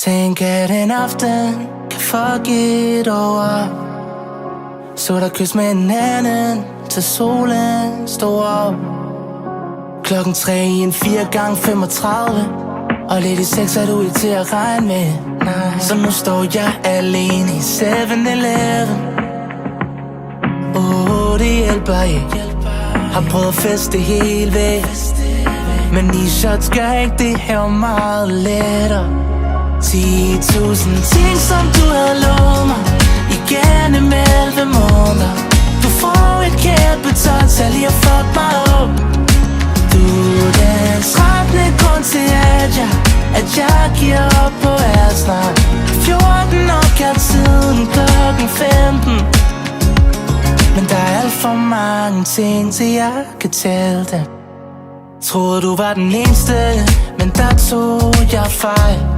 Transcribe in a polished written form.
Tænk at en aften kan fuck it over. Så der kys med hinanden til solen står op. Klokken 3 i en 4x35. Og lidt i 6 er du ikke til at regne med. Nej. Så nu står jeg alene i 7-Eleven. Det hjælper ikke. Har prøvet at feste helt væk, men 9 shots gør ikke det her meget lettere. 10.000 ting som du havde lovet mig igennem 11 måneder. Du får et kært betontal lige at fuck mig op. Du er den 13. grund til at jeg giver op på jer snart. 14 år kan tiden klokken 15. Men der er alt for mange ting til jeg kan tælle det. Troede du var den eneste, men der tog jeg fejl.